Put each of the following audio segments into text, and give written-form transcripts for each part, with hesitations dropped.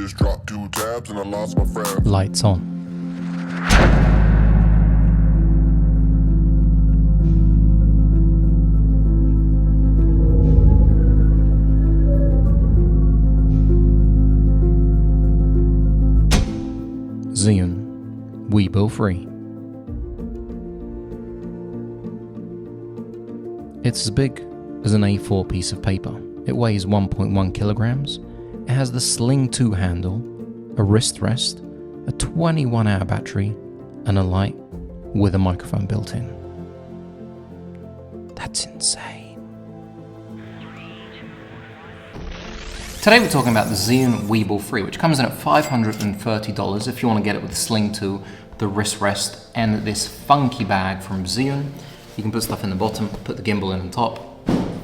just dropped 2 tabs and I lost my friend. Lights on. Zhiyun Weebill free. It's as big as an A4 piece of paper. It weighs 1.1 kilograms. It has the Sling 2 handle, a wrist rest, a 21-hour battery, and a light with a microphone built in. That's insane. Today we're talking about the Zhiyun Weebill free, which comes in at $530 if you want to get it with the Sling 2, the wrist rest, and this funky bag from Zhiyun. You can put stuff in the bottom, put the gimbal in on top.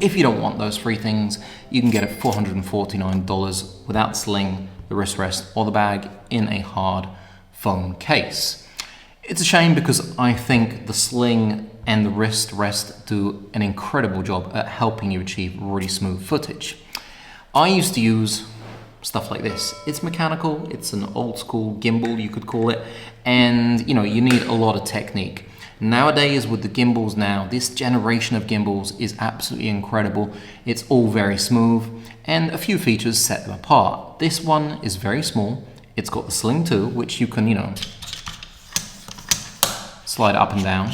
If you don't want those free things, you can get it $449 without Sling, the wrist rest, or the bag in a hard foam case. It's a shame because I think the Sling and the wrist rest do an incredible job at helping you achieve really smooth footage. I used to use stuff like this. It's mechanical, it's an old school gimbal, you could call it, and you need a lot of technique. Nowadays with the gimbals now, this generation of gimbals is absolutely incredible. It's all very smooth and a few features set them apart. This one is very small. It's got the Sling 2, which you can, slide up and down.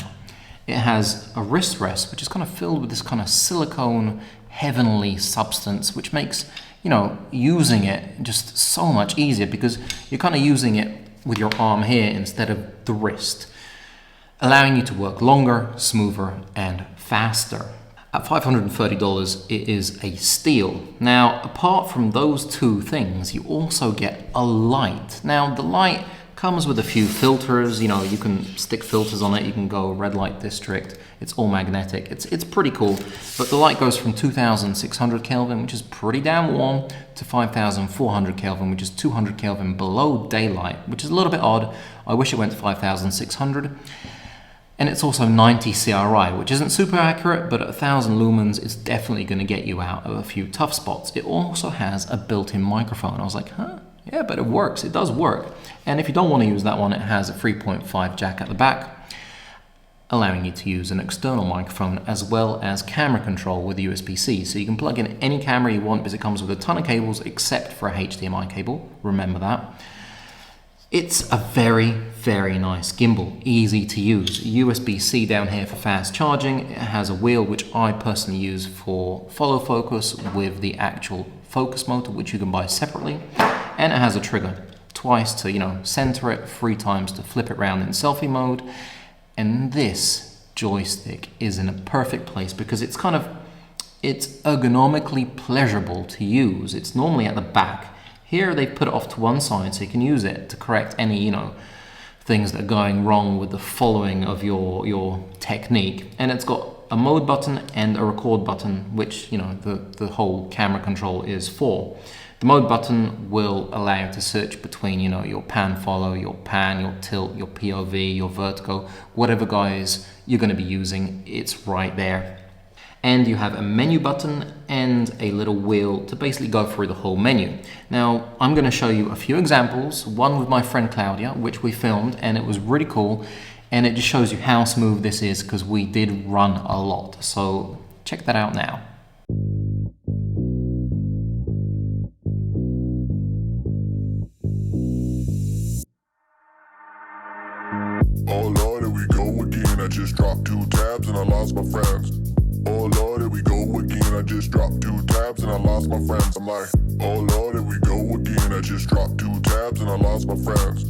It has a wrist rest, which is kind of filled with this kind of silicone heavenly substance, which makes, using it just so much easier because you're kind of using it with your arm here instead of the wrist, allowing you to work longer, smoother, and faster. At $530, it is a steal. Now, apart from those two things, you also get a light. Now, the light comes with a few filters. You can stick filters on it. You can go red light district. It's all magnetic. It's pretty cool. But the light goes from 2,600 Kelvin, which is pretty damn warm, to 5,400 Kelvin, which is 200 Kelvin below daylight, which is a little bit odd. I wish it went to 5,600. And it's also 90 CRI, which isn't super accurate, but at 1,000 lumens, it's definitely going to get you out of a few tough spots. It also has a built-in microphone. I was like, huh? Yeah, but it works. It does work. And if you don't want to use that one, it has a 3.5 jack at the back, allowing you to use an external microphone as well as camera control with USB-C. So you can plug in any camera you want because it comes with a ton of cables except for a HDMI cable. Remember that. It's a very, very nice gimbal, easy to use. USB-C down here for fast charging. It has a wheel which I personally use for follow focus with the actual focus motor, which you can buy separately. And it has a trigger, twice to, center it, 3 times to flip it around in selfie mode. And this joystick is in a perfect place because it's ergonomically pleasurable to use. It's normally at the back. Here they've put it off to one side so you can use it to correct any, things that are going wrong with the following of your technique. And it's got a mode button and a record button, which, the whole camera control is for. The mode button will allow you to search between, your pan follow, your pan, your tilt, your POV, your vertigo, whatever guys you're going to be using, it's right there. And you have a menu button and a little wheel to basically go through the whole menu. Now, I'm going to show you a few examples, one with my friend Klaudia, which we filmed, and it was really cool. And it just shows you how smooth this is because we did run a lot. So check that out now. Oh Lord, here we go again. I just dropped 2 tabs and I lost my friends. Oh Lord, here we go again. I just dropped 2 tabs and I lost my friends. I'm like, oh Lord, here we go again. I just dropped 2 tabs and I lost my friends.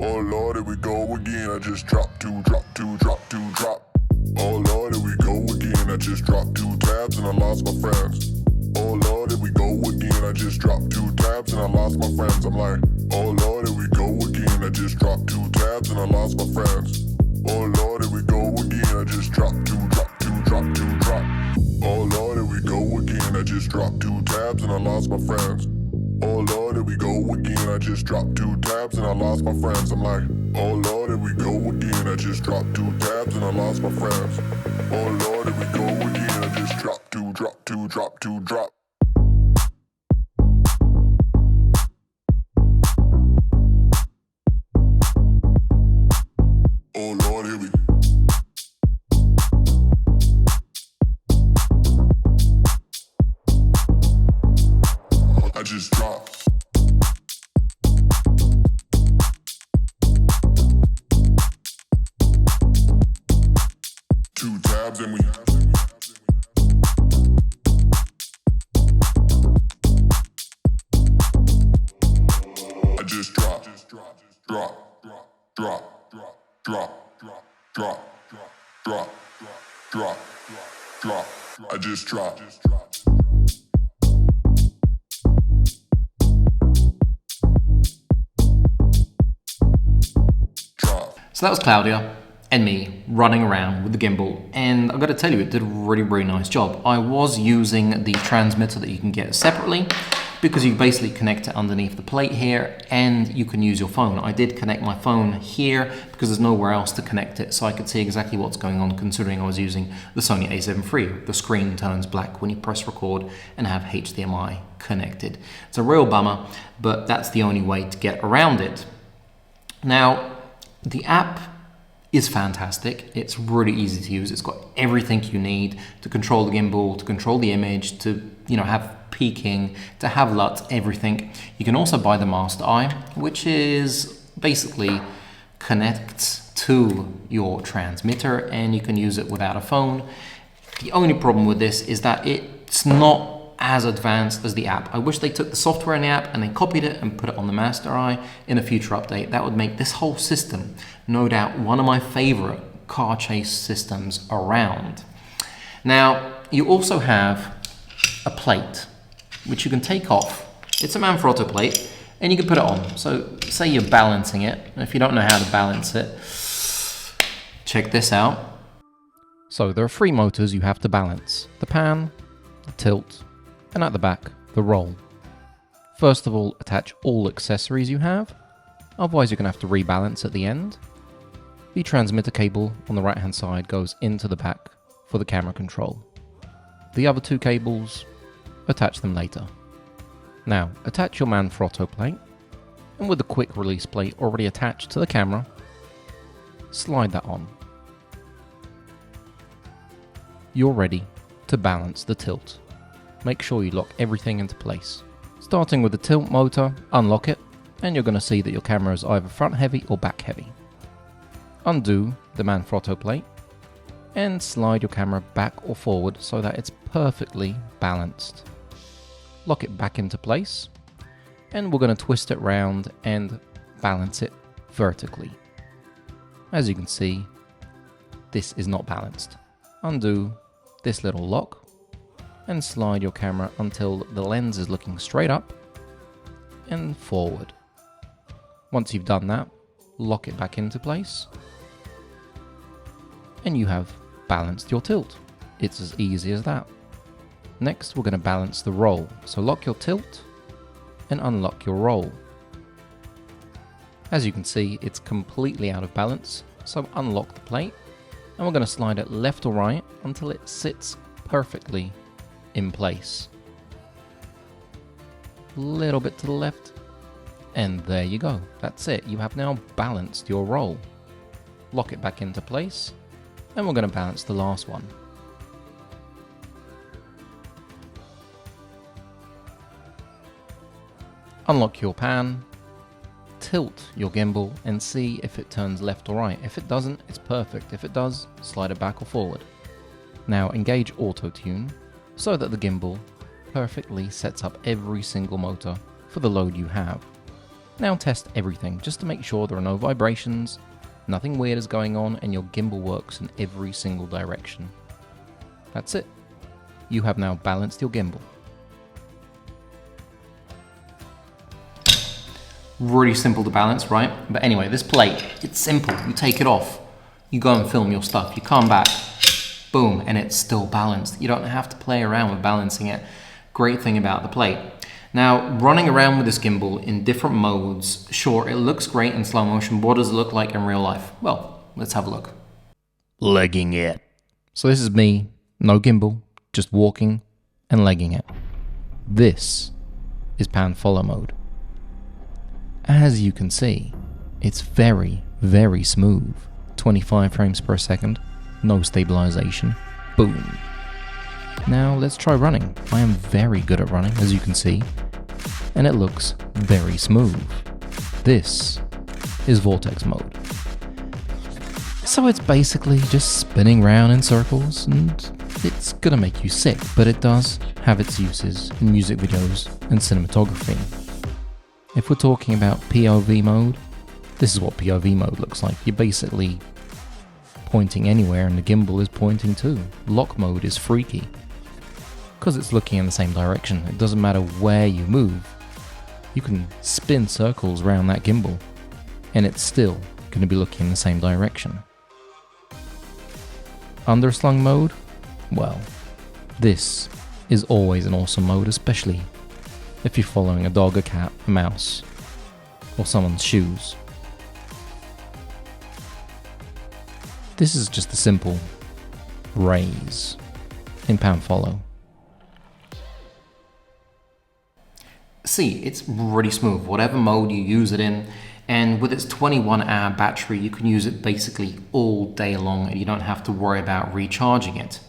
Oh Lord, here we go again. I just dropped 2, drop 2, drop 2, drop. Oh Lord, here we go again. I just dropped 2 tabs and I lost my friends. Oh Lord, here we go again. I just dropped 2 tabs and I lost my friends. I'm like, oh Lord, here we go again. I just dropped 2 tabs and I lost my friends. Oh Lord, here we go again. I just dropped 2, drop 2, drop 2, drop. Oh Lord, here we go again. I just dropped 2 tabs and I lost my friends. Oh Lord, here we go again. I just dropped 2 tabs and I lost my friends. I'm like, oh Lord, here we go again. I just dropped 2 tabs and I lost my friends. Oh Lord, here we go again. I just dropped 2, drop 2, drop 2, drop. just drop. Two tabs and we. I just drop, drop, drop, drop, drop, drop, drop, drop, drop, drop. I just drop. So that was Klaudia and me running around with the gimbal, and I've got to tell you, it did a really, really nice job. I was using the transmitter that you can get separately because you basically connect it underneath the plate here and you can use your phone. I did connect my phone here because there's nowhere else to connect it, so I could see exactly what's going on, considering I was using the Sony a7 III. The screen turns black when you press record and have HDMI connected. It's a real bummer, but that's the only way to get around it. Now, the app is fantastic. It's really easy to use. It's got everything you need to control the gimbal, to control the image, to have peaking, to have LUT, everything. You can also buy the Master Eye, which is basically connects to your transmitter and you can use it without a phone. The only problem with this is that it's not as advanced as the app. I wish they took the software in the app and they copied it and put it on the Master Eye in a future update. That would make this whole system, no doubt, one of my favorite car chase systems around. Now, you also have a plate, which you can take off. It's a Manfrotto plate, and you can put it on. So, say you're balancing it, and if you don't know how to balance it, check this out. So, there are 3 motors you have to balance: the pan, the tilt, and at the back, the roll. First of all, attach all accessories you have, otherwise you're going to have to rebalance at the end. The transmitter cable on the right hand side goes into the back for the camera control. The other 2 cables, attach them later. Now, attach your Manfrotto plate, and with the quick release plate already attached to the camera, slide that on. You're ready to balance the tilt. Make sure you lock everything into place. Starting with the tilt motor, unlock it, and you're going to see that your camera is either front heavy or back heavy. Undo the Manfrotto plate, and slide your camera back or forward so that it's perfectly balanced. Lock it back into place, and we're going to twist it round and balance it vertically. As you can see, this is not balanced. Undo this little lock, and slide your camera until the lens is looking straight up and forward. Once you've done that, lock it back into place, and you have balanced your tilt. It's as easy as that. Next, we're going to balance the roll. So lock your tilt and unlock your roll. As you can see, it's completely out of balance, so unlock the plate, and we're going to slide it left or right until it sits perfectly in place. A little bit to the left, and there you go. That's it. You have now balanced your roll. Lock it back into place, and we're going to balance the last one. Unlock your pan, tilt your gimbal, and see if it turns left or right. If it doesn't, it's perfect. If it does, slide it back or forward. Now engage auto tune so that the gimbal perfectly sets up every single motor for the load you have. Now test everything just to make sure there are no vibrations, nothing weird is going on, and your gimbal works in every single direction. That's it. You have now balanced your gimbal. Really simple to balance, right? But anyway, this plate, it's simple. You take it off, you go and film your stuff, you come back, boom, and it's still balanced. You don't have to play around with balancing it. Great thing about the plate. Now, running around with this gimbal in different modes, sure, it looks great in slow motion, but what does it look like in real life? Well, let's have a look. Legging it. So this is me, no gimbal, just walking and legging it. This is pan follow mode. As you can see, it's very, very smooth. 25 frames per second, no stabilization, boom. Now let's try running. I am very good at running, as you can see. and it looks very smooth. This is vortex mode. So it's basically just spinning round in circles, and it's gonna make you sick, but it does have its uses in music videos and cinematography. If we're talking about POV mode, this is what POV mode looks like. You're basically pointing anywhere and the gimbal is pointing too. Lock mode is freaky, because it's looking in the same direction. It doesn't matter where you move. You can spin circles around that gimbal, and it's still going to be looking in the same direction. Underslung mode? Well, this is always an awesome mode, especially if you're following a dog, a cat, a mouse, or someone's shoes. This is just a simple raise in pan follow. See, it's really smooth, whatever mode you use it in, and with its 21-hour battery, you can use it basically all day long and you don't have to worry about recharging it.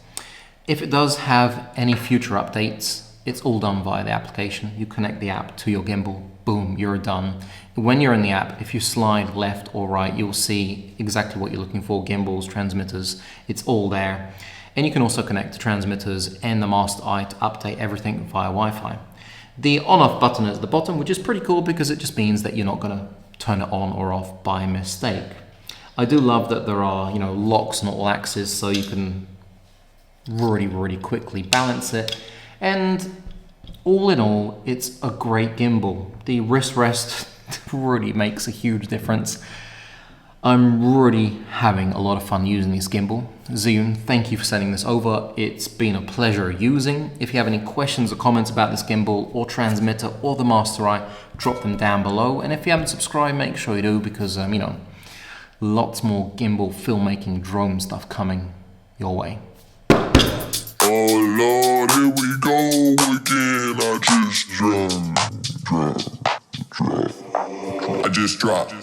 If it does have any future updates, it's all done via the application. You connect the app to your gimbal, boom, you're done. When you're in the app, if you slide left or right, you'll see exactly what you're looking for, gimbals, transmitters, it's all there. And you can also connect the transmitters and the master eye to update everything via Wi-Fi. The on-off button is at the bottom, which is pretty cool because it just means that you're not going to turn it on or off by mistake. I do love that there are, locks on all axes, so you can really quickly balance it. And all in all, it's a great gimbal. The wrist rest really makes a huge difference. I'm really having a lot of fun using this gimbal. Zhiyun, thank you for sending this over. It's been a pleasure using. If you have any questions or comments about this gimbal or transmitter or the Master Eye, drop them down below. And if you haven't subscribed, make sure you do because, lots more gimbal filmmaking drone stuff coming your way. Oh Lord, here we go again. I just dropped.